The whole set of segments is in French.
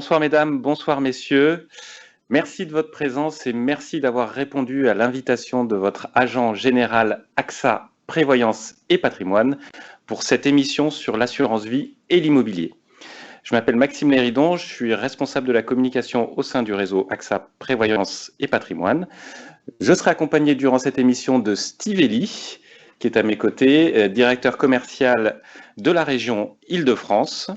Bonsoir mesdames, bonsoir messieurs. Merci de votre présence et merci d'avoir répondu à l'invitation de votre agent général AXA Prévoyance et Patrimoine pour cette émission sur l'assurance vie et l'immobilier. Je m'appelle Maxime Léridon, je suis responsable de la communication au sein du réseau AXA Prévoyance et Patrimoine. Je serai accompagné durant cette émission de Steve Elie, qui est à mes côtés, directeur commercial de la région Île-de-France.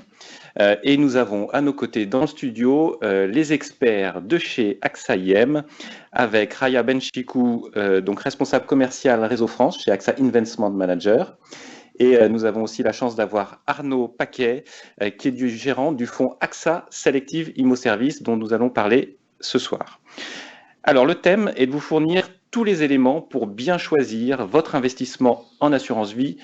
Et nous avons à nos côtés dans le studio les experts de chez AXA IM, avec Raya Benchikou, donc responsable commercial Réseau France chez AXA Investment Manager. Et nous avons aussi la chance d'avoir Arnaud Paquet, qui est du gérant du fonds AXA Selective Immo Service, dont nous allons parler ce soir. Alors, le thème est de vous fournir tous les éléments pour bien choisir votre investissement en assurance vie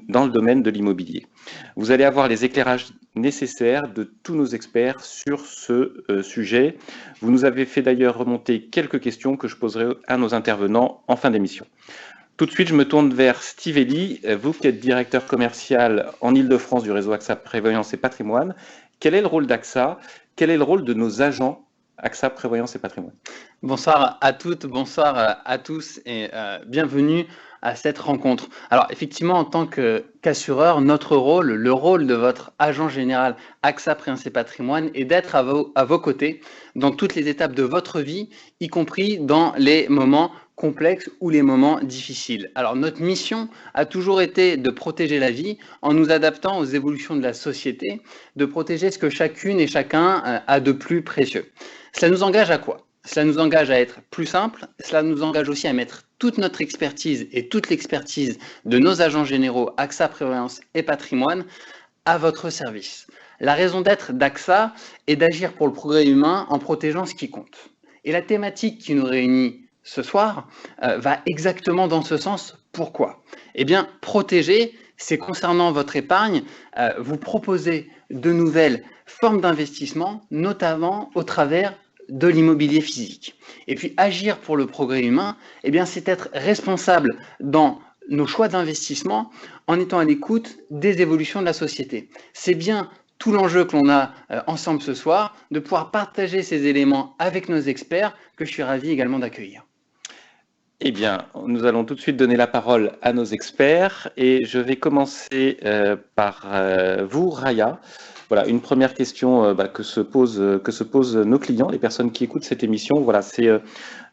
dans le domaine de l'immobilier. Vous allez avoir les éclairages nécessaires de tous nos experts sur ce sujet. Vous nous avez fait d'ailleurs remonter quelques questions que je poserai à nos intervenants en fin d'émission. Tout de suite, je me tourne vers Steve Elie, vous qui êtes directeur commercial en Île-de-France du réseau AXA Prévoyance et Patrimoine. Quel est le rôle d'AXA? Quel est le rôle de nos agents AXA Prévoyance et Patrimoine? Bonsoir à toutes, bonsoir à tous et bienvenue à cette rencontre. Alors effectivement, en tant qu'assureur, notre rôle, le rôle de votre agent général AXA Prévoyance et Patrimoine est d'être à vos côtés dans toutes les étapes de votre vie, y compris dans les moments complexes ou les moments difficiles. Alors notre mission a toujours été de protéger la vie en nous adaptant aux évolutions de la société, de protéger ce que chacune et chacun a de plus précieux. Cela nous engage à quoi? Cela nous engage à être plus simple, cela nous engage aussi à mettre toute notre expertise et toute l'expertise de nos agents généraux AXA Prévoyance et Patrimoine à votre service. La raison d'être d'AXA est d'agir pour le progrès humain en protégeant ce qui compte. Et la thématique qui nous réunit ce soir va exactement dans ce sens. Pourquoi? Eh bien, protéger, c'est concernant votre épargne, vous proposer de nouvelles formes d'investissement, notamment au travers de l'immobilier physique. Et puis agir pour le progrès humain, eh bien, c'est être responsable dans nos choix d'investissement en étant à l'écoute des évolutions de la société. C'est bien tout l'enjeu que l'on a ensemble ce soir, de pouvoir partager ces éléments avec nos experts, que je suis ravi également d'accueillir. Eh bien, nous allons tout de suite donner la parole à nos experts et je vais commencer par vous, Raya. Voilà, une première question que se posent nos clients, les personnes qui écoutent cette émission. Voilà, c'est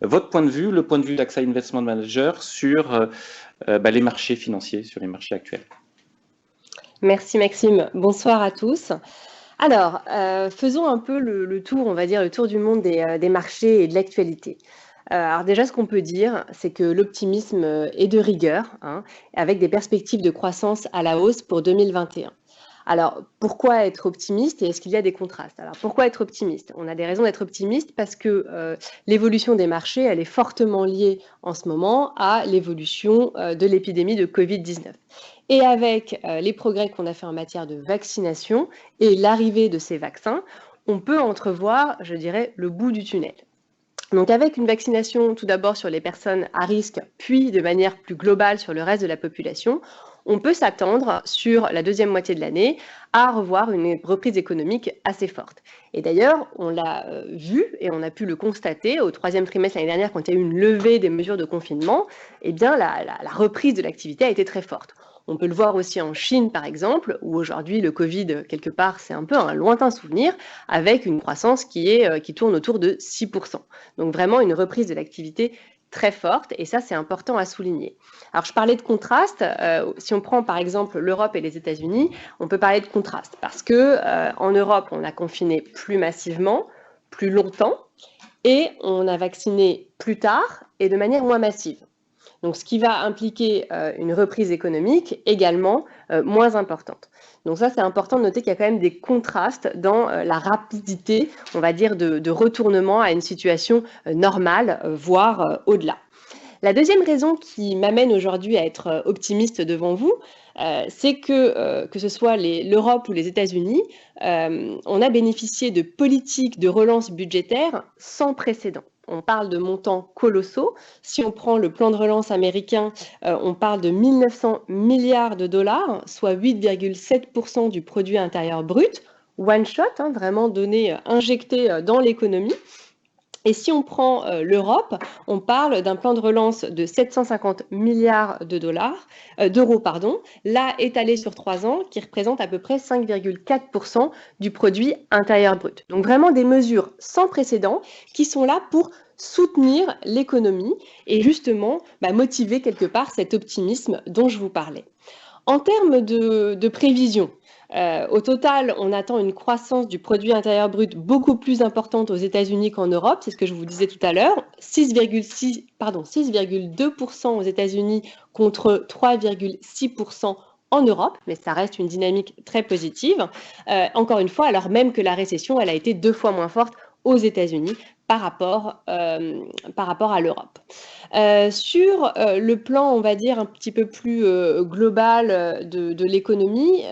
votre point de vue, le point de vue d'AXA Investment Manager sur les marchés financiers, sur les marchés actuels. Merci Maxime, bonsoir à tous. Alors, faisons un peu le tour, on va dire, le tour du monde des marchés et de l'actualité. Alors déjà, ce qu'on peut dire, c'est que l'optimisme est de rigueur, avec des perspectives de croissance à la hausse pour 2021. Alors, pourquoi être optimiste et est-ce qu'il y a des contrastes? Alors, pourquoi être optimiste? On a des raisons d'être optimiste parce que l'évolution des marchés, elle est fortement liée en ce moment à l'évolution de l'épidémie de Covid-19. Et avec les progrès qu'on a fait en matière de vaccination et l'arrivée de ces vaccins, on peut entrevoir, je dirais, le bout du tunnel. Donc avec une vaccination tout d'abord sur les personnes à risque, puis de manière plus globale sur le reste de la population, on peut s'attendre sur la deuxième moitié de l'année à revoir une reprise économique assez forte. Et d'ailleurs, on l'a vu et on a pu le constater au troisième trimestre l'année dernière quand il y a eu une levée des mesures de confinement, eh bien la reprise de l'activité a été très forte. On peut le voir aussi en Chine, par exemple, où aujourd'hui le Covid, quelque part, c'est un peu un lointain souvenir, avec une croissance qui tourne autour de 6%. Donc vraiment une reprise de l'activité très forte, et ça, c'est important à souligner. Alors, je parlais de contraste. Si on prend, par exemple, l'Europe et les États-Unis, on peut parler de contraste, parce que en Europe, on a confiné plus massivement, plus longtemps, et on a vacciné plus tard et de manière moins massive. Donc, ce qui va impliquer une reprise économique également moins importante. Donc ça, c'est important de noter qu'il y a quand même des contrastes dans la rapidité, on va dire, de retournement à une situation normale, voire au-delà. La deuxième raison qui m'amène aujourd'hui à être optimiste devant vous, c'est que ce soit l'Europe ou les États-Unis, on a bénéficié de politiques de relance budgétaire sans précédent. On parle de montants colossaux. Si on prend le plan de relance américain, on parle de 1 900 milliards de dollars, soit 8,7% du produit intérieur brut. one shot, hein, vraiment donné, injecté dans l'économie. Et si on prend l'Europe, on parle d'un plan de relance de 750 milliards d'euros, là étalé sur 3 ans, qui représente à peu près 5,4% du produit intérieur brut. Donc vraiment des mesures sans précédent qui sont là pour soutenir l'économie et justement motiver quelque part cet optimisme dont je vous parlais. En termes de prévision, au total, on attend une croissance du produit intérieur brut beaucoup plus importante aux États-Unis qu'en Europe, c'est ce que je vous disais tout à l'heure, 6,2% aux États-Unis contre 3,6% en Europe, mais ça reste une dynamique très positive. Encore une fois, alors même que la récession, elle a été 2 fois moins forte aux États-Unis par rapport à l'Europe. Sur le plan, on va dire, un petit peu plus global de l'économie,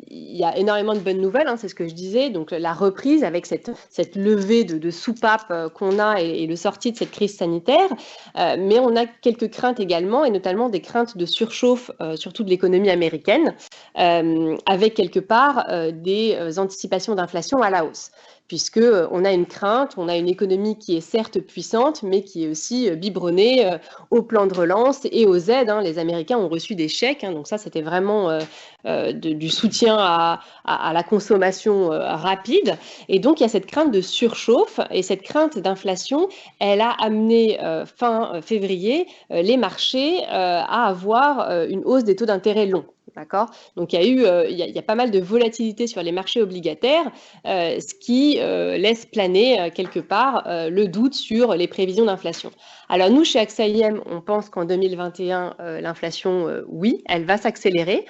il y a énormément de bonnes nouvelles, hein, c'est ce que je disais, donc la reprise avec cette levée de soupapes qu'on a et le sortie de cette crise sanitaire, mais on a quelques craintes également, et notamment des craintes de surchauffe, surtout de l'économie américaine, avec quelque part des anticipations d'inflation à la hausse, puisqu'on a une crainte, on a une économie qui est certes puissante, mais qui est aussi biberonnée au plan de relance et aux aides. Hein. Les Américains ont reçu des chèques, hein, donc ça c'était vraiment du soutien à la consommation rapide. Et donc il y a cette crainte de surchauffe, et cette crainte d'inflation, elle a amené fin février les marchés à avoir une hausse des taux d'intérêt longs. D'accord. Donc il y a pas mal de volatilité sur les marchés obligataires, ce qui laisse planer quelque part le doute sur les prévisions d'inflation. Alors nous, chez AXA IM, on pense qu'en 2021, l'inflation, oui, elle va s'accélérer.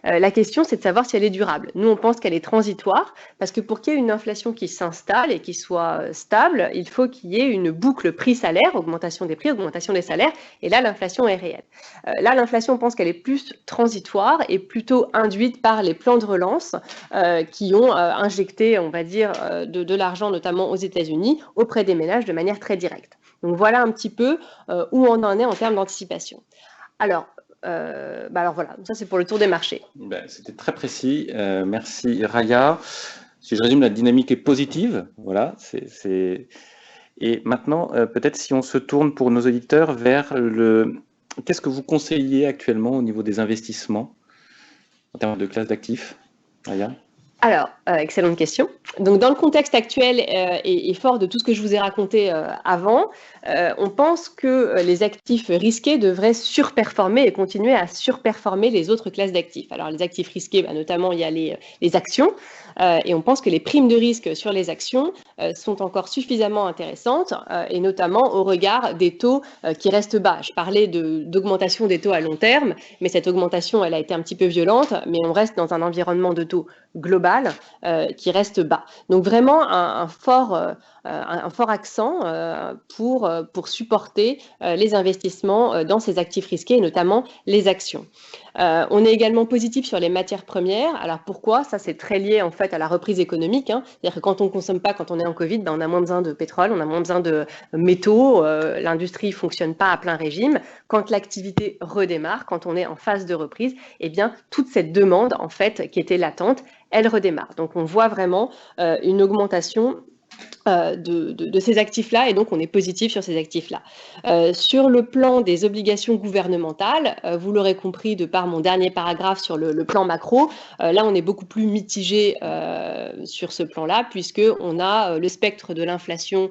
La question, c'est de savoir si elle est durable. Nous, on pense qu'elle est transitoire, parce que pour qu'il y ait une inflation qui s'installe et qui soit stable, il faut qu'il y ait une boucle prix-salaire, augmentation des prix, augmentation des salaires, et là, l'inflation est réelle. Là, l'inflation, on pense qu'elle est plus transitoire et plutôt induite par les plans de relance qui ont injecté, on va dire, de l'argent, notamment aux États-Unis, auprès des ménages de manière très directe. Donc voilà un petit peu où on en est en termes d'anticipation. Alors voilà, ça c'est pour le tour des marchés. C'était très précis, merci Raya. Si je résume, la dynamique est positive, voilà. Et maintenant, peut-être si on se tourne pour nos auditeurs vers qu'est-ce que vous conseillez actuellement au niveau des investissements en termes de classe d'actifs, Raya? Alors, excellente question. Donc, dans le contexte actuel et fort de tout ce que je vous ai raconté avant, on pense que les actifs risqués devraient surperformer et continuer à surperformer les autres classes d'actifs. Alors, les actifs risqués, notamment, il y a les actions, et on pense que les primes de risque sur les actions sont encore suffisamment intéressantes, et notamment au regard des taux qui restent bas. Je parlais d'augmentation des taux à long terme, mais cette augmentation, elle a été un petit peu violente, mais on reste dans un environnement de taux global qui reste bas. Donc vraiment un fort accent pour supporter les investissements dans ces actifs risqués, et notamment les actions. On est également positif sur les matières premières. Alors pourquoi? Ça, c'est très lié en fait à la reprise économique. Hein. C'est-à-dire que quand on ne consomme pas, quand on est en Covid, on a moins besoin de pétrole, on a moins besoin de métaux, l'industrie ne fonctionne pas à plein régime. Quand l'activité redémarre, quand on est en phase de reprise, eh bien, toute cette demande en fait qui était latente, elle redémarre. Donc on voit vraiment une augmentation de ces actifs-là, et donc on est positif sur ces actifs-là. Sur le plan des obligations gouvernementales, vous l'aurez compris de par mon dernier paragraphe sur le plan macro, là on est beaucoup plus mitigé sur ce plan-là, puisqu'on a le spectre de l'inflation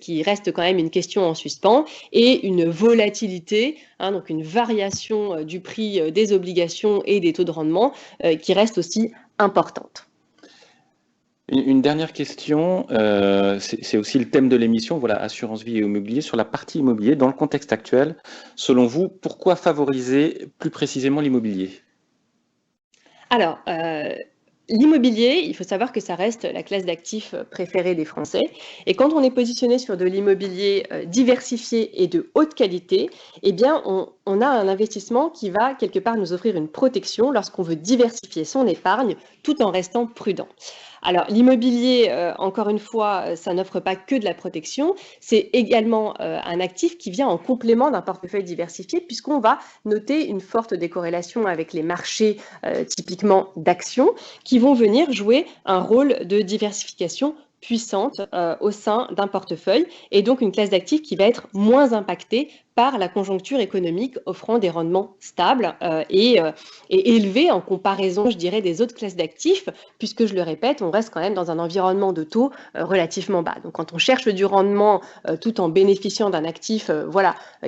qui reste quand même une question en suspens, et une volatilité, hein, donc une variation du prix des obligations et des taux de rendement qui reste aussi importante. Une dernière question, c'est aussi le thème de l'émission, voilà, assurance vie et immobilier. Sur la partie immobilier, dans le contexte actuel, selon vous, pourquoi favoriser plus précisément l'immobilier? Alors, l'immobilier, il faut savoir que ça reste la classe d'actifs préférée des Français. Et quand on est positionné sur de l'immobilier diversifié et de haute qualité, eh bien, on a un investissement qui va quelque part nous offrir une protection lorsqu'on veut diversifier son épargne tout en restant prudent. Alors, l'immobilier, encore une fois, ça n'offre pas que de la protection, c'est également un actif qui vient en complément d'un portefeuille diversifié, puisqu'on va noter une forte décorrélation avec les marchés typiquement d'actions, qui vont venir jouer un rôle de diversification puissante au sein d'un portefeuille, et donc une classe d'actifs qui va être moins impactée par la conjoncture économique, offrant des rendements stables et élevés en comparaison, je dirais, des autres classes d'actifs, puisque, je le répète, on reste quand même dans un environnement de taux relativement bas. Donc, quand on cherche du rendement tout en bénéficiant d'un actif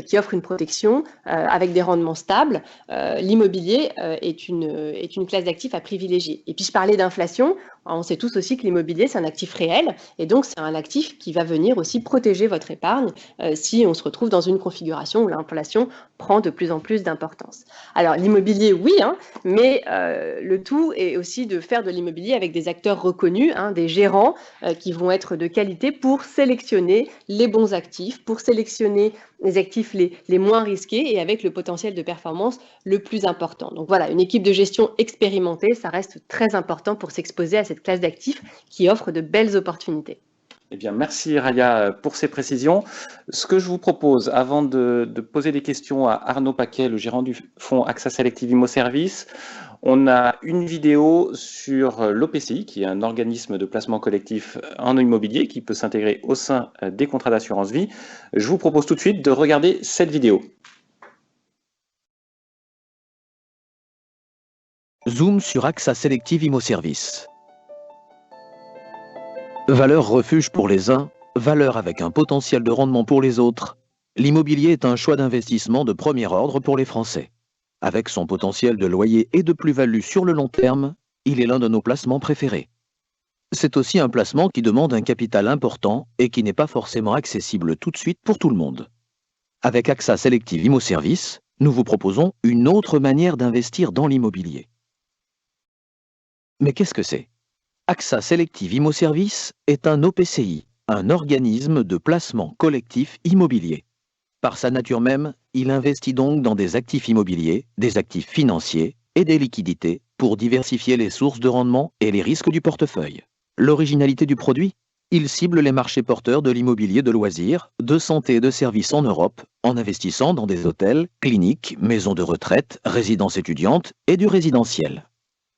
qui offre une protection avec des rendements stables, l'immobilier est une classe d'actifs à privilégier. Et puis, je parlais d'inflation. On sait tous aussi que l'immobilier, c'est un actif réel, et donc c'est un actif qui va venir aussi protéger votre épargne si on se retrouve dans une configuration où l'inflation prend de plus en plus d'importance. Alors l'immobilier, oui, mais le tout est aussi de faire de l'immobilier avec des acteurs reconnus, des gérants qui vont être de qualité pour sélectionner les bons actifs, pour sélectionner les actifs les moins risqués et avec le potentiel de performance le plus important. Donc voilà, une équipe de gestion expérimentée, ça reste très important pour s'exposer à cette classe d'actifs qui offre de belles opportunités. Eh bien, merci Raya pour ces précisions. Ce que je vous propose, avant de poser des questions à Arnaud Paquet, le gérant du fonds AXA Selective Immo Service, on a une vidéo sur l'OPCI, qui est un organisme de placement collectif en immobilier qui peut s'intégrer au sein des contrats d'assurance vie. Je vous propose tout de suite de regarder cette vidéo. Zoom sur AXA Selective Immo Service. Valeur refuge pour les uns, valeur avec un potentiel de rendement pour les autres. L'immobilier est un choix d'investissement de premier ordre pour les Français. Avec son potentiel de loyer et de plus-value sur le long terme, il est l'un de nos placements préférés. C'est aussi un placement qui demande un capital important et qui n'est pas forcément accessible tout de suite pour tout le monde. Avec AXA Selective Immo Service, nous vous proposons une autre manière d'investir dans l'immobilier. Mais qu'est-ce que c'est ? AXA Selective Immo Service est un OPCI, un organisme de placement collectif immobilier. Par sa nature même, il investit donc dans des actifs immobiliers, des actifs financiers et des liquidités pour diversifier les sources de rendement et les risques du portefeuille. L'originalité du produit ? Il cible les marchés porteurs de l'immobilier de loisirs, de santé et de services en Europe, en investissant dans des hôtels, cliniques, maisons de retraite, résidences étudiantes et du résidentiel.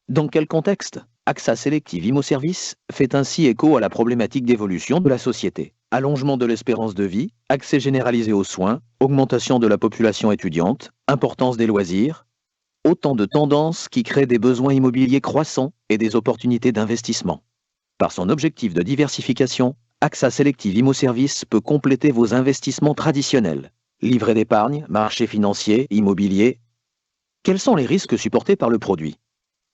Dans quel contexte ? AXA Selective Immo Service fait ainsi écho à la problématique d'évolution de la société. Allongement de l'espérance de vie, accès généralisé aux soins, augmentation de la population étudiante, importance des loisirs, autant de tendances qui créent des besoins immobiliers croissants et des opportunités d'investissement. Par son objectif de diversification, AXA Selective Immo Service peut compléter vos investissements traditionnels. Livret d'épargne, marché financier, immobilier. Quels sont les risques supportés par le produit ?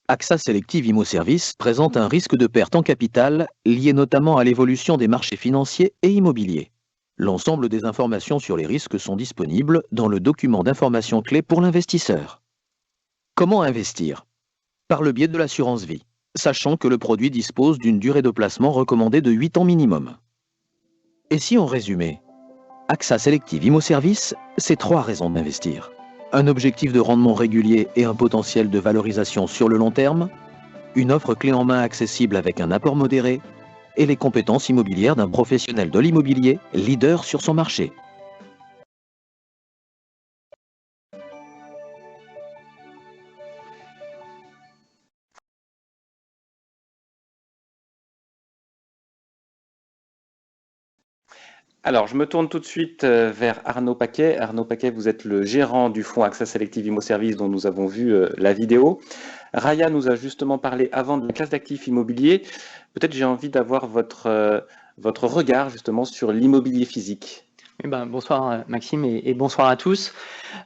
AXA Selective Immo Service présente un risque de perte en capital lié notamment à l'évolution des marchés financiers et immobiliers. L'ensemble des informations sur les risques sont disponibles dans le document d'information clé pour l'investisseur. Comment investir ? Par le biais de l'assurance vie, sachant que le produit dispose d'une durée de placement recommandée de 8 ans minimum. Et si on résumait ? AXA Selective Immo Service, c'est 3 raisons d'investir. Un objectif de rendement régulier et un potentiel de valorisation sur le long terme, une offre clé en main accessible avec un apport modéré, et les compétences immobilières d'un professionnel de l'immobilier, leader sur son marché. Alors, je me tourne tout de suite vers Arnaud Paquet. Arnaud Paquet, vous êtes le gérant du fonds AXA Selective Immo Service dont nous avons vu la vidéo. Raya nous a justement parlé avant de la classe d'actifs immobiliers. Peut-être j'ai envie d'avoir votre regard justement sur l'immobilier physique. Bonsoir Maxime et bonsoir à tous.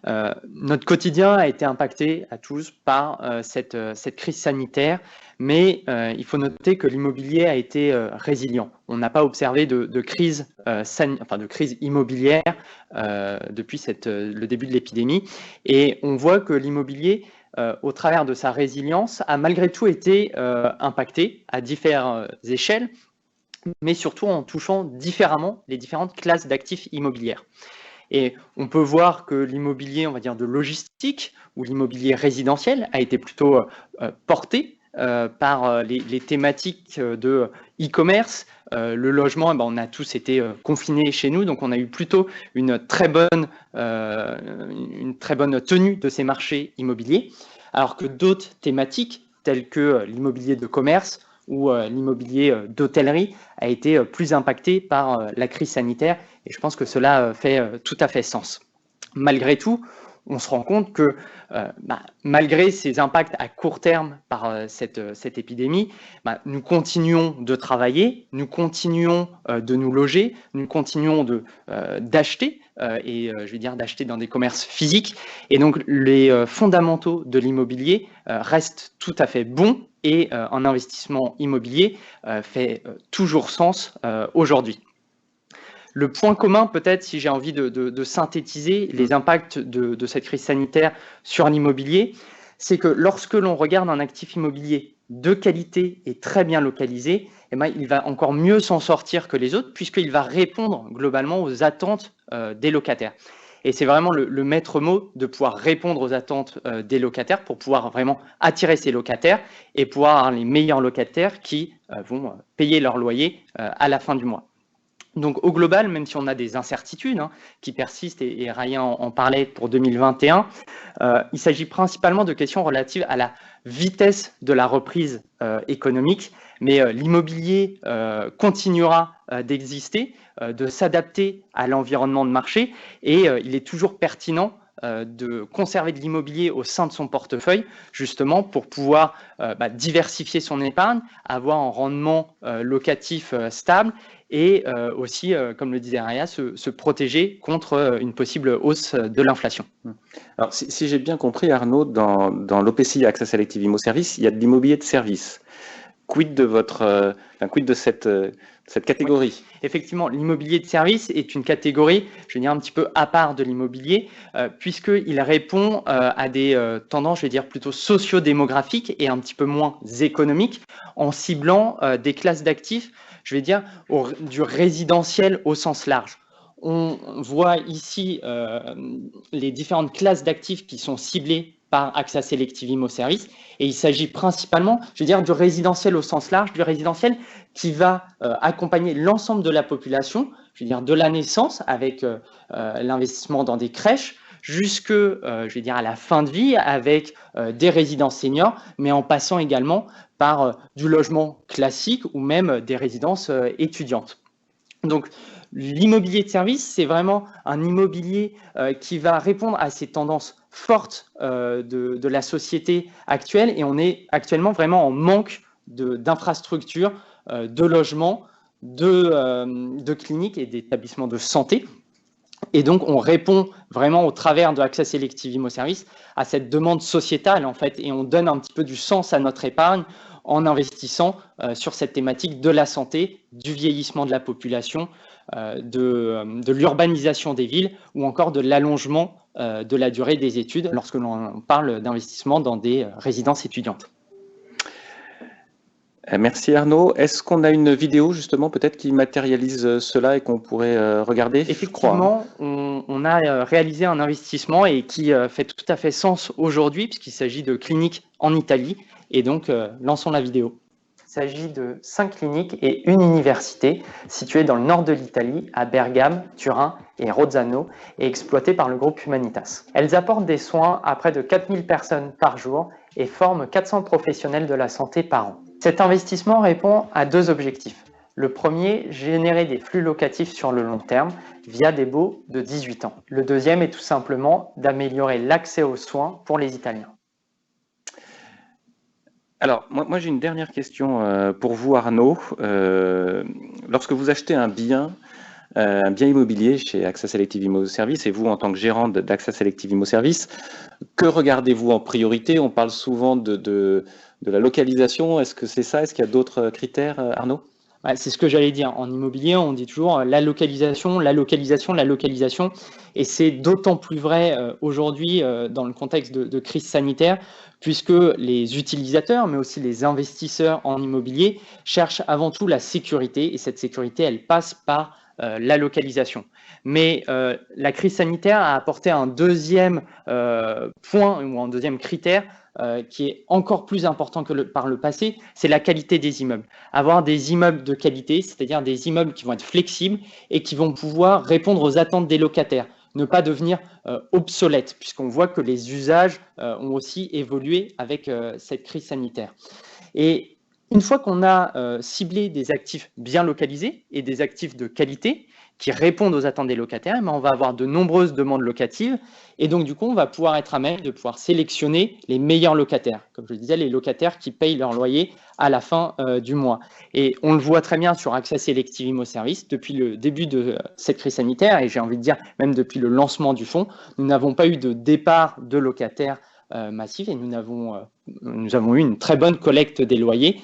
Notre quotidien a été impacté à tous par cette crise sanitaire, mais il faut noter que l'immobilier a été résilient. On n'a pas observé de crise immobilière depuis le début de l'épidémie, et on voit que l'immobilier, au travers de sa résilience, a malgré tout été impacté à différentes échelles, mais surtout en touchant différemment les différentes classes d'actifs immobilières. Et on peut voir que l'immobilier, on va dire, de logistique ou l'immobilier résidentiel a été plutôt porté par les thématiques de e-commerce. Le logement, on a tous été confinés chez nous, donc on a eu plutôt une très bonne tenue de ces marchés immobiliers, alors que d'autres thématiques tel que l'immobilier de commerce ou l'immobilier d'hôtellerie a été plus impacté par la crise sanitaire, et je pense que cela fait tout à fait sens. Malgré tout, on se rend compte que malgré ces impacts à court terme par cette épidémie, nous continuons de travailler, nous continuons de nous loger, nous continuons d'acheter, et je vais dire d'acheter dans des commerces physiques. Et donc, les fondamentaux de l'immobilier restent tout à fait bons, et un investissement immobilier fait toujours sens aujourd'hui. Le point commun, peut-être, si j'ai envie de synthétiser les impacts de cette crise sanitaire sur l'immobilier, c'est que lorsque l'on regarde un actif immobilier de qualité et très bien localisé, eh bien, il va encore mieux s'en sortir que les autres, puisqu'il va répondre globalement aux attentes des locataires. Et c'est vraiment le maître mot de pouvoir répondre aux attentes des locataires pour pouvoir vraiment attirer ces locataires et pouvoir avoir les meilleurs locataires qui vont payer leur loyer à la fin du mois. Donc au global, même si on a des incertitudes qui persistent, et Ryan en parlait pour 2021, il s'agit principalement de questions relatives à la vitesse de la reprise économique, mais l'immobilier continuera d'exister, de s'adapter à l'environnement de marché, et il est toujours pertinent de conserver de l'immobilier au sein de son portefeuille, justement pour pouvoir diversifier son épargne, avoir un rendement locatif stable, et aussi, comme le disait Raya, se protéger contre une possible hausse de l'inflation. Alors, si j'ai bien compris, Arnaud, dans l'OPCI AXA Selective Immo Service, il y a de l'immobilier de service. Quid de cette catégorie? Oui. Effectivement, l'immobilier de service est une catégorie, je vais dire, un petit peu à part de l'immobilier, puisqu'il répond à des tendances, je vais dire, plutôt socio-démographiques et un petit peu moins économiques, en ciblant des classes d'actifs, je vais dire, du résidentiel au sens large. On voit ici les différentes classes d'actifs qui sont ciblées par AXA Selective Immo Service, et il s'agit principalement, je veux dire, du résidentiel au sens large, du résidentiel qui va accompagner l'ensemble de la population, je veux dire, de la naissance avec l'investissement dans des crèches, jusque, je vais dire, à la fin de vie avec des résidences seniors, mais en passant également par du logement classique ou même des résidences étudiantes. Donc, l'immobilier de service, c'est vraiment un immobilier qui va répondre à ces tendances fortes de la société actuelle, et on est actuellement vraiment en manque d'infrastructures, de logements, de cliniques et d'établissements de santé. Et donc, on répond vraiment au travers de AXA Selective Immo Service à cette demande sociétale, en fait, et on donne un petit peu du sens à notre épargne en investissant sur cette thématique de la santé, du vieillissement de la population, de l'urbanisation des villes, ou encore de l'allongement de la durée des études lorsque l'on parle d'investissement dans des résidences étudiantes. Merci Arnaud. Est-ce qu'on a une vidéo justement peut-être qui matérialise cela et qu'on pourrait regarder? Effectivement, on a réalisé un investissement et qui fait tout à fait sens aujourd'hui, puisqu'il s'agit de cliniques en Italie, et donc lançons la vidéo. Il s'agit de 5 cliniques et une université situées dans le nord de l'Italie, à Bergame, Turin et Rozzano, et exploitées par le groupe Humanitas. Elles apportent des soins à près de 4000 personnes par jour et forment 400 professionnels de la santé par an. Cet investissement répond à 2 objectifs. Le premier, générer des flux locatifs sur le long terme via des baux de 18 ans. Le deuxième est tout simplement d'améliorer l'accès aux soins pour les Italiens. Alors, moi j'ai une dernière question pour vous Arnaud. Lorsque vous achetez un bien immobilier chez AXA Selective Immo Service, et vous en tant que gérant d'AXA Selective Immo Service, que regardez-vous en priorité? On parle souvent de la localisation. Est-ce que c'est ça? Est-ce qu'il y a d'autres critères, Arnaud? Ouais, c'est ce que j'allais dire. En immobilier, on dit toujours la localisation, la localisation, la localisation. Et c'est d'autant plus vrai aujourd'hui dans le contexte de crise sanitaire, puisque les utilisateurs, mais aussi les investisseurs en immobilier, cherchent avant tout la sécurité. Et cette sécurité, elle passe par la localisation. Mais la crise sanitaire a apporté un deuxième point ou un deuxième critère qui est encore plus important que par le passé, c'est la qualité des immeubles. Avoir des immeubles de qualité, c'est-à-dire des immeubles qui vont être flexibles et qui vont pouvoir répondre aux attentes des locataires. ne pas devenir obsolètes, puisqu'on voit que les usages ont aussi évolué avec cette crise sanitaire. Et une fois qu'on a ciblé des actifs bien localisés et des actifs de qualité qui répondent aux attentes des locataires, on va avoir de nombreuses demandes locatives et donc du coup, on va pouvoir être à même de pouvoir sélectionner les meilleurs locataires. Comme je le disais, les locataires qui payent leur loyer à la fin du mois. Et on le voit très bien sur Axa Selective Immo Service depuis le début de cette crise sanitaire et j'ai envie de dire même depuis le lancement du fonds, nous n'avons pas eu de départ de locataires massif et nous avons eu une très bonne collecte des loyers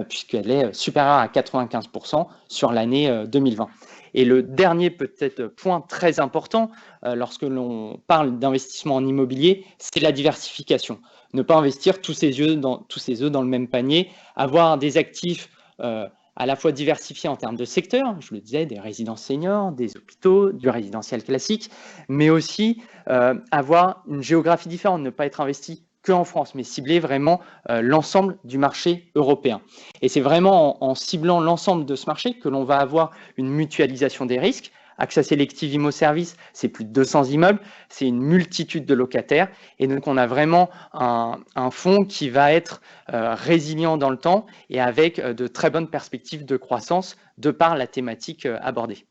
puisqu'elle est supérieure à 95% sur l'année 2020. Et le dernier peut-être point très important lorsque l'on parle d'investissement en immobilier, c'est la diversification. Ne pas investir tous ses œufs dans le même panier, avoir des actifs à la fois diversifiés en termes de secteurs, je le disais, des résidences seniors, des hôpitaux, du résidentiel classique, mais aussi avoir une géographie différente, ne pas être investi qu'en France, mais cibler vraiment l'ensemble du marché européen. Et c'est vraiment en ciblant l'ensemble de ce marché que l'on va avoir une mutualisation des risques. Axa Selective Immo Service, c'est plus de 200 immeubles, c'est une multitude de locataires. Et donc, on a vraiment un fonds qui va être résilient dans le temps et avec de très bonnes perspectives de croissance de par la thématique abordée.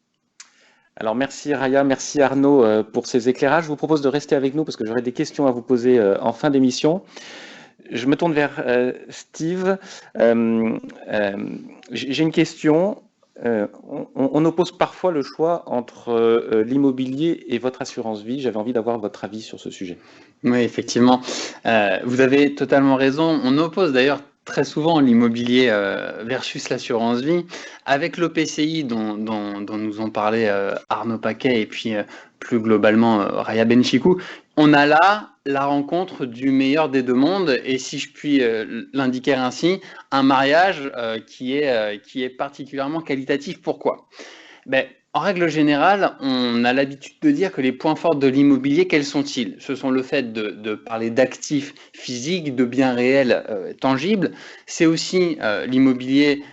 Alors merci Raya, merci Arnaud pour ces éclairages. Je vous propose de rester avec nous parce que j'aurai des questions à vous poser en fin d'émission. Je me tourne vers Steve. J'ai une question. On oppose parfois le choix entre l'immobilier et votre assurance vie. J'avais envie d'avoir votre avis sur ce sujet. Oui, effectivement. Vous avez totalement raison. On oppose d'ailleurs très souvent l'immobilier versus l'assurance vie. Avec l'OPCI dont nous ont parlé Arnaud Paquet et puis plus globalement Raya Benchikou, on a là la rencontre du meilleur des deux mondes et si je puis l'indiquer ainsi, un mariage qui est particulièrement qualitatif. Pourquoi ? En règle générale, on a l'habitude de dire que les points forts de l'immobilier, quels sont-ils ? Ce sont le fait de parler d'actifs physiques, de biens réels tangibles. C'est aussi l'immobilier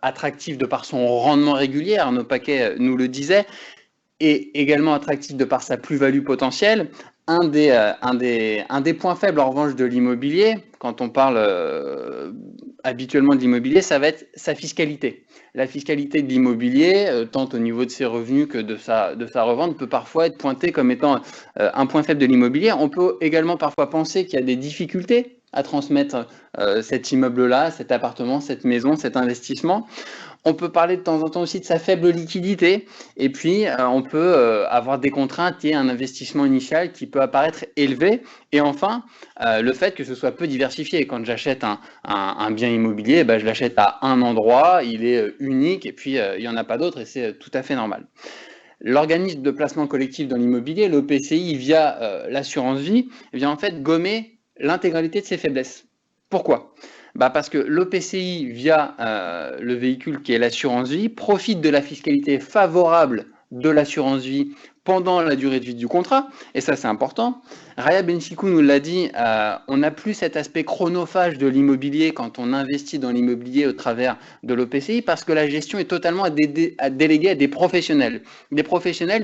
attractif de par son rendement régulier, Arnaud Paquet nous le disait, et également attractif de par sa plus-value potentielle. Un des points faibles en revanche de l'immobilier, quand on parle habituellement de l'immobilier, ça va être sa fiscalité. La fiscalité de l'immobilier, tant au niveau de ses revenus que de sa revente, peut parfois être pointée comme étant un point faible de l'immobilier. On peut également parfois penser qu'il y a des difficultés à transmettre cet immeuble-là, cet appartement, cette maison, cet investissement. On peut parler de temps en temps aussi de sa faible liquidité et puis on peut avoir des contraintes et un investissement initial qui peut apparaître élevé. Et enfin, le fait que ce soit peu diversifié. Quand j'achète un bien immobilier, je l'achète à un endroit, il est unique et puis il n'y en a pas d'autres et c'est tout à fait normal. L'organisme de placement collectif dans l'immobilier, l'OPCI via l'assurance vie, vient en fait gommer l'intégralité de ses faiblesses. Pourquoi ? Parce que l'OPCI, via le véhicule qui est l'assurance vie, profite de la fiscalité favorable de l'assurance vie pendant la durée de vie du contrat, et ça c'est important. Raya Benchikou nous l'a dit, on n'a plus cet aspect chronophage de l'immobilier quand on investit dans l'immobilier au travers de l'OPCI, parce que la gestion est totalement déléguée à des professionnels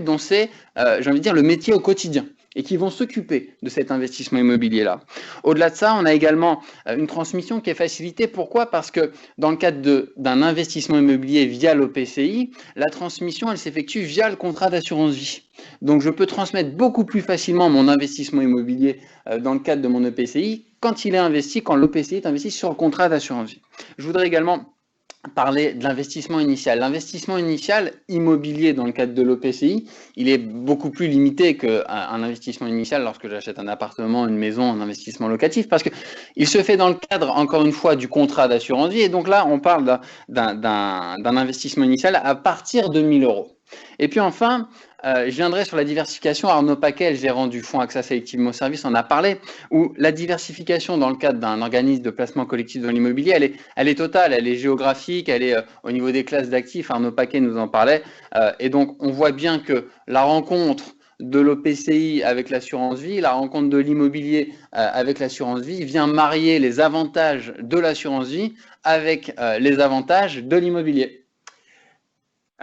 dont c'est, j'ai envie de dire, le métier au quotidien, et qui vont s'occuper de cet investissement immobilier-là. Au-delà de ça, on a également une transmission qui est facilitée. Pourquoi ? Parce que dans le cadre d'un investissement immobilier via l'OPCI, la transmission, elle s'effectue via le contrat d'assurance vie. Donc, je peux transmettre beaucoup plus facilement mon investissement immobilier dans le cadre de mon EPCI quand l'OPCI est investi sur le contrat d'assurance vie. Je voudrais également parler de l'investissement initial. L'investissement initial immobilier dans le cadre de l'OPCI, il est beaucoup plus limité qu'un investissement initial lorsque j'achète un appartement, une maison, un investissement locatif, parce qu'il se fait dans le cadre, encore une fois, du contrat d'assurance vie. Et donc là, on parle d'un investissement initial à partir de 1 000 €. Et puis enfin, je viendrai sur la diversification. Arnaud Paquet, le gérant du fonds Axa Selective Immo Service, en a parlé, où la diversification dans le cadre d'un organisme de placement collectif dans l'immobilier, elle est totale, elle est géographique, elle est au niveau des classes d'actifs. Arnaud Paquet nous en parlait. Et donc, on voit bien que la rencontre de l'OPCI avec l'assurance vie, la rencontre de l'immobilier avec l'assurance vie vient marier les avantages de l'assurance vie avec les avantages de l'immobilier.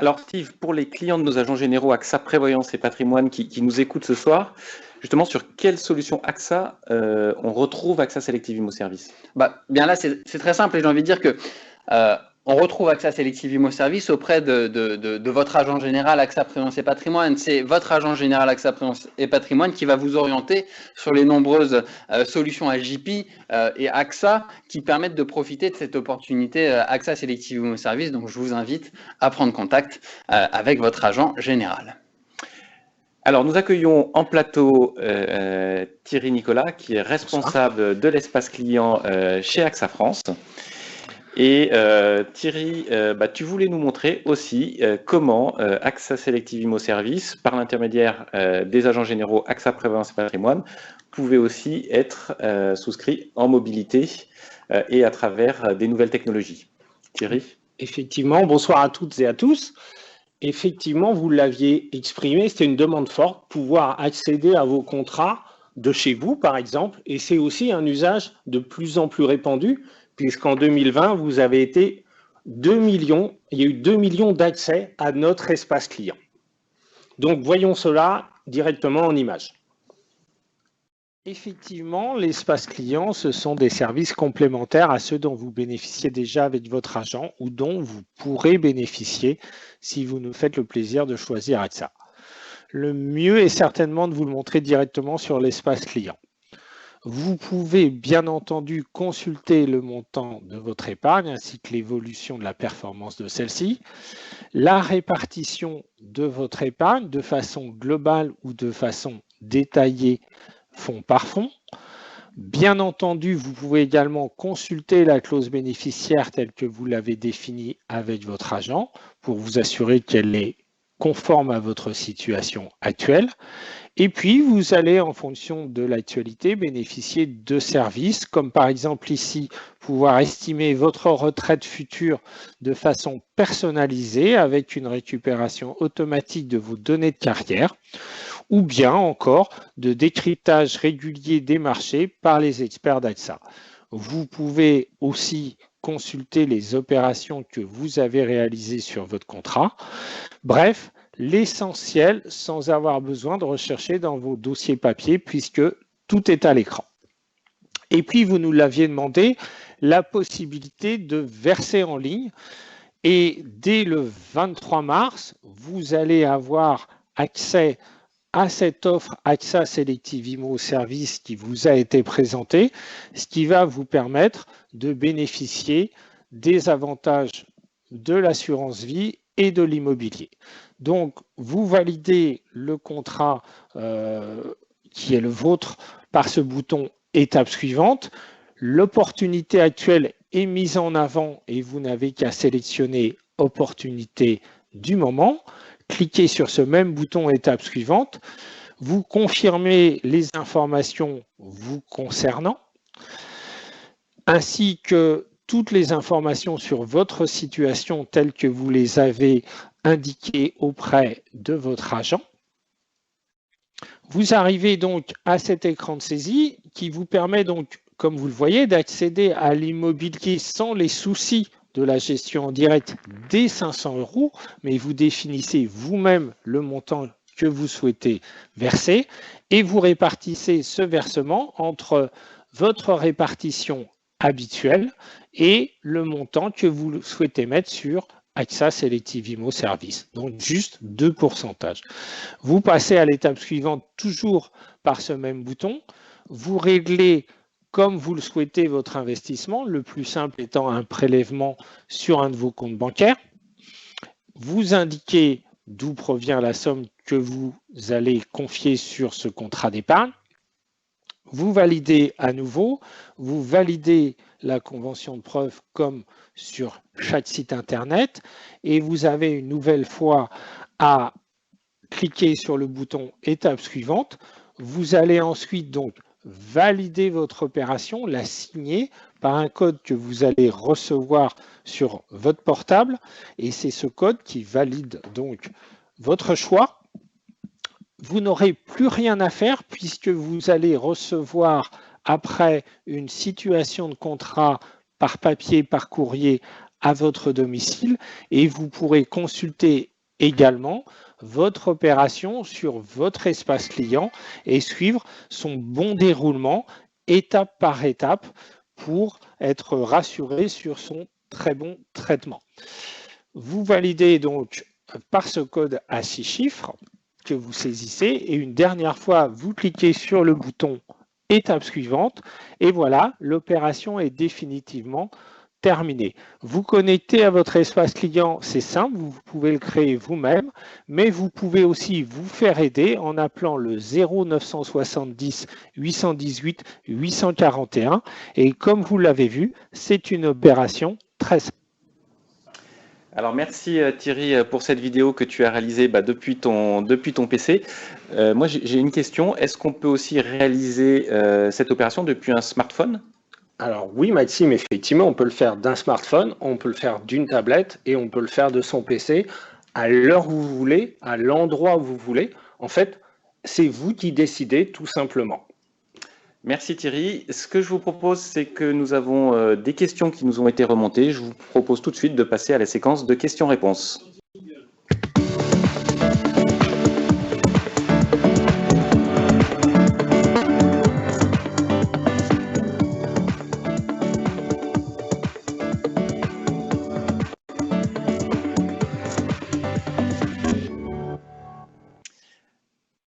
Alors Steve, pour les clients de nos agents généraux AXA Prévoyance et Patrimoine qui nous écoutent ce soir, justement sur quelle solution AXA on retrouve AXA Selective Immo Service? Bien là, c'est très simple et j'ai envie de dire que on retrouve AXA Selective Immo Service auprès de votre agent général AXA Prévoyance et Patrimoine. C'est votre agent général AXA Prévoyance et Patrimoine qui va vous orienter sur les nombreuses solutions AJP et AXA qui permettent de profiter de cette opportunité AXA Selective Immo Service. Donc, je vous invite à prendre contact avec votre agent général. Alors, nous accueillons en plateau Thierry Nicolas, qui est responsable de l'espace client chez AXA France. Et Thierry, tu voulais nous montrer aussi comment AXA Selective Immo Service, par l'intermédiaire des agents généraux AXA Prévoyance et Patrimoine, pouvait aussi être souscrit en mobilité et à travers des nouvelles technologies. Thierry? Effectivement, bonsoir à toutes et à tous. Effectivement, vous l'aviez exprimé, c'était une demande forte, pouvoir accéder à vos contrats de chez vous, par exemple, et c'est aussi un usage de plus en plus répandu, puisqu'en 2020, vous avez été 2 millions, il y a eu 2 millions d'accès à notre espace client. Donc, voyons cela directement en image. Effectivement, l'espace client, ce sont des services complémentaires à ceux dont vous bénéficiez déjà avec votre agent ou dont vous pourrez bénéficier si vous nous faites le plaisir de choisir AXA. Le mieux est certainement de vous le montrer directement sur l'espace client. Vous pouvez bien entendu consulter le montant de votre épargne ainsi que l'évolution de la performance de celle-ci, la répartition de votre épargne de façon globale ou de façon détaillée fonds par fonds. Bien entendu, vous pouvez également consulter la clause bénéficiaire telle que vous l'avez définie avec votre agent pour vous assurer qu'elle est conforme à votre situation actuelle. Et puis, vous allez, en fonction de l'actualité, bénéficier de services, comme par exemple ici, pouvoir estimer votre retraite future de façon personnalisée avec une récupération automatique de vos données de carrière, ou bien encore de décryptage régulier des marchés par les experts d'AXA. Vous pouvez aussi consulter les opérations que vous avez réalisées sur votre contrat. Bref, l'essentiel sans avoir besoin de rechercher dans vos dossiers papier puisque tout est à l'écran. Et puis, vous nous l'aviez demandé, la possibilité de verser en ligne. Et dès le 23 mars, vous allez avoir accès à cette offre AXA Selective Immo Service qui vous a été présentée, ce qui va vous permettre de bénéficier des avantages de l'assurance vie et de l'immobilier. Donc, vous validez le contrat qui est le vôtre par ce bouton « Étape suivante ». L'opportunité actuelle est mise en avant et vous n'avez qu'à sélectionner « Opportunité du moment ». Cliquez sur ce même bouton « Étape suivante ». Vous confirmez les informations vous concernant, ainsi que toutes les informations sur votre situation telles que vous les avez indiquées auprès de votre agent. Vous arrivez donc à cet écran de saisie qui vous permet donc, comme vous le voyez, d'accéder à l'immobilier sans les soucis de la gestion en direct des 500 €, mais vous définissez vous-même le montant que vous souhaitez verser et vous répartissez ce versement entre votre répartition habituelle et le montant que vous souhaitez mettre sur AXA Selective Immo Service, donc juste 2 pourcentages. Vous passez à l'étape suivante toujours par ce même bouton, vous réglez comme vous le souhaitez votre investissement, le plus simple étant un prélèvement sur un de vos comptes bancaires. Vous indiquez d'où provient la somme que vous allez confier sur ce contrat d'épargne. Vous validez à nouveau, vous validez la convention de preuve comme sur chaque site internet et vous avez une nouvelle fois à cliquer sur le bouton « Étape suivante ». Vous allez ensuite donc valider votre opération, la signer par un code que vous allez recevoir sur votre portable et c'est ce code qui valide donc votre choix. Vous n'aurez plus rien à faire puisque vous allez recevoir après une situation de contrat par papier, par courrier à votre domicile et vous pourrez consulter également votre opération sur votre espace client et suivre son bon déroulement étape par étape pour être rassuré sur son très bon traitement. Vous validez donc par ce code à 6 chiffres que vous saisissez et une dernière fois, vous cliquez sur le bouton étape suivante et voilà, l'opération est définitivement terminée. Vous connectez à votre espace client, c'est simple, vous pouvez le créer vous-même, mais vous pouvez aussi vous faire aider en appelant le 0970 818 841 et comme vous l'avez vu, c'est une opération très simple. Alors merci Thierry pour cette vidéo que tu as réalisée depuis ton PC. Moi j'ai une question, est-ce qu'on peut aussi réaliser cette opération depuis un smartphone ? Alors oui Maxime, effectivement on peut le faire d'un smartphone, on peut le faire d'une tablette et on peut le faire de son PC à l'heure où vous voulez, à l'endroit où vous voulez. En fait, c'est vous qui décidez tout simplement. Merci Thierry. Ce que je vous propose, c'est que nous avons des questions qui nous ont été remontées. Je vous propose tout de suite de passer à la séquence de questions-réponses.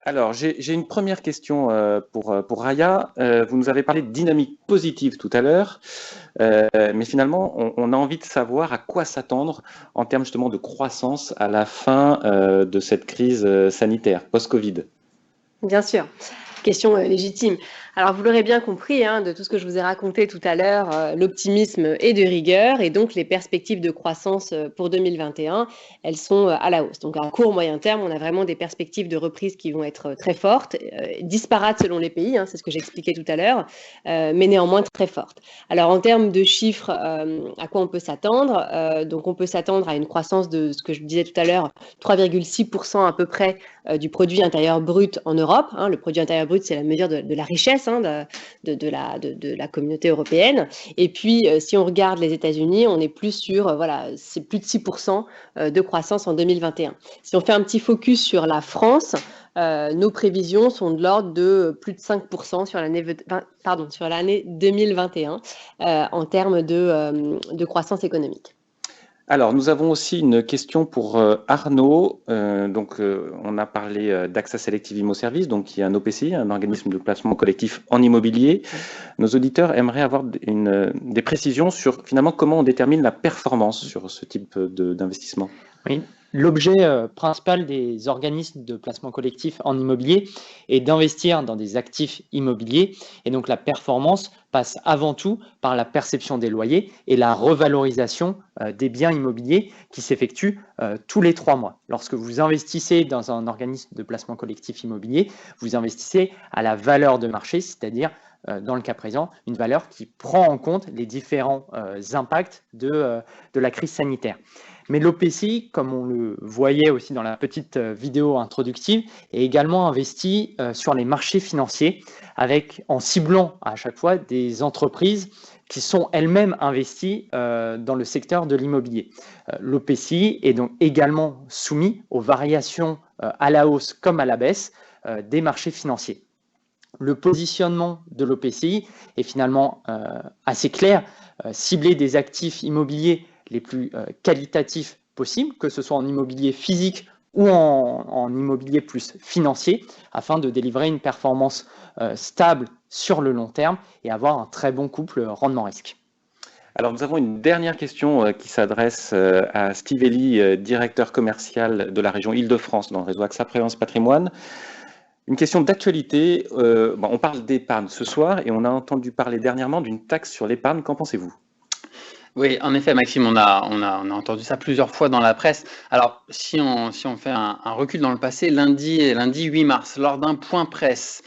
Alors, j'ai une première question pour Raya. Vous nous avez parlé de dynamique positive tout à l'heure, mais finalement, on a envie de savoir à quoi s'attendre en termes justement de croissance à la fin de cette crise sanitaire post-Covid. Bien sûr, question légitime. Alors, vous l'aurez bien compris, de tout ce que je vous ai raconté tout à l'heure, l'optimisme est de rigueur et donc les perspectives de croissance pour 2021, elles sont à la hausse. Donc, à court, moyen terme, on a vraiment des perspectives de reprise qui vont être très fortes, disparates selon les pays, c'est ce que j'expliquais tout à l'heure, mais néanmoins très fortes. Alors, en termes de chiffres, à quoi on peut s'attendre donc, on peut s'attendre à une croissance de ce que je disais tout à l'heure, 3,6% à peu près du produit intérieur brut en Europe. Le produit intérieur brut, c'est la mesure de la richesse de la communauté européenne. Et puis, si on regarde les États-Unis, on est plus sur, c'est plus de 6% de croissance en 2021. Si on fait un petit focus sur la France, nos prévisions sont de l'ordre de plus de 5% sur l'année 2021 en termes de croissance économique. Alors, nous avons aussi une question pour Arnaud. On a parlé d'AXA Selective Immo Service, donc qui est un OPCI, un organisme de placement collectif en immobilier. Nos auditeurs aimeraient avoir des précisions sur finalement comment on détermine la performance sur ce type d'investissement. Oui. L'objet principal des organismes de placement collectif en immobilier est d'investir dans des actifs immobiliers et donc la performance passe avant tout par la perception des loyers et la revalorisation des biens immobiliers qui s'effectue tous les 3 mois. Lorsque vous investissez dans un organisme de placement collectif immobilier, vous investissez à la valeur de marché, c'est-à-dire dans le cas présent, une valeur qui prend en compte les différents impacts de la crise sanitaire. Mais l'OPCI, comme on le voyait aussi dans la petite vidéo introductive, est également investi sur les marchés financiers en ciblant à chaque fois des entreprises qui sont elles-mêmes investies dans le secteur de l'immobilier. L'OPCI est donc également soumis aux variations à la hausse comme à la baisse des marchés financiers. Le positionnement de l'OPCI est finalement assez clair, cibler des actifs immobiliers les plus qualitatifs possibles, que ce soit en immobilier physique ou en immobilier plus financier, afin de délivrer une performance stable sur le long terme et avoir un très bon couple rendement-risque. Alors, nous avons une dernière question qui s'adresse à Steve Elie, directeur commercial de la région Île-de-France dans le réseau AXA Prévoyance Patrimoine. Une question d'actualité. On parle d'épargne ce soir et on a entendu parler dernièrement d'une taxe sur l'épargne. Qu'en pensez-vous ? Oui, en effet, Maxime, on a entendu ça plusieurs fois dans la presse. Alors, si on fait un recul dans le passé, lundi 8 mars, lors d'un point presse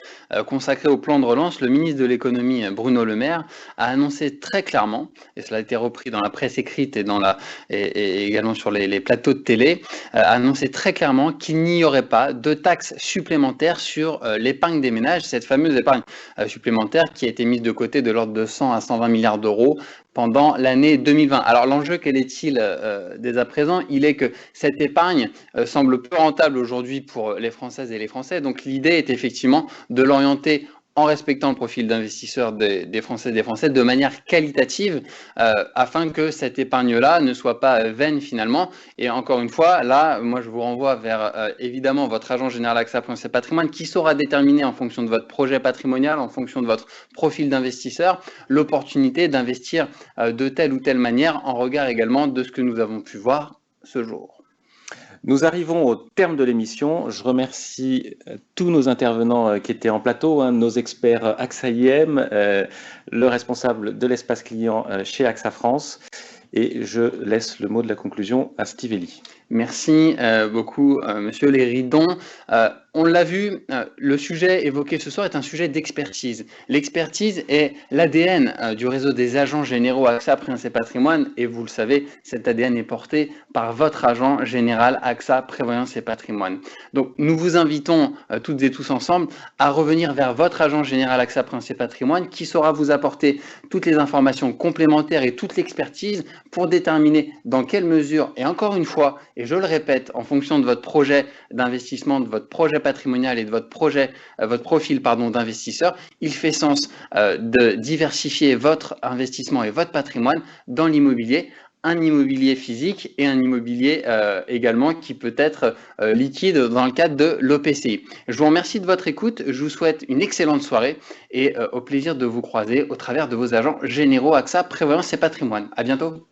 consacré au plan de relance, le ministre de l'économie, Bruno Le Maire, a annoncé très clairement, et cela a été repris dans la presse écrite et également sur les plateaux de télé, a annoncé très clairement qu'il n'y aurait pas de taxe supplémentaire sur l'épargne des ménages, cette fameuse épargne supplémentaire qui a été mise de côté de l'ordre de 100 à 120 milliards d'euros pendant l'année 2020. Alors l'enjeu, quel est-il dès à présent? Il est que cette épargne semble peu rentable aujourd'hui pour les Françaises et les Français. Donc l'idée est effectivement de l'orienter en respectant le profil d'investisseur des Français et des Français de manière qualitative afin que cette épargne-là ne soit pas vaine finalement. Et encore une fois, là, moi je vous renvoie vers évidemment votre agent général AXA Prudence et Patrimoine qui saura déterminer en fonction de votre projet patrimonial, en fonction de votre profil d'investisseur, l'opportunité d'investir de telle ou telle manière en regard également de ce que nous avons pu voir ce jour. Nous arrivons au terme de l'émission. Je remercie tous nos intervenants qui étaient en plateau, nos experts AXA IM, le responsable de l'espace client chez AXA France. Et je laisse le mot de la conclusion à Steve Elie. Merci beaucoup, Monsieur Léridon. On l'a vu, le sujet évoqué ce soir est un sujet d'expertise. L'expertise est l'ADN du réseau des agents généraux AXA Prudence et Patrimoine et vous le savez, cet ADN est porté par votre agent général AXA Prévoyance et Patrimoine. Donc nous vous invitons toutes et tous ensemble à revenir vers votre agent général AXA Prudence et Patrimoine qui saura vous apporter toutes les informations complémentaires et toute l'expertise pour déterminer dans quelle mesure, et encore une fois, et je le répète, en fonction de votre projet d'investissement, de votre projet patrimonial et de votre profil d'investisseur, il fait sens de diversifier votre investissement et votre patrimoine dans l'immobilier, un immobilier physique et un immobilier également qui peut être liquide dans le cadre de l'OPCI. Je vous remercie de votre écoute, je vous souhaite une excellente soirée et au plaisir de vous croiser au travers de vos agents généraux AXA Prévoyance et Patrimoine. À bientôt.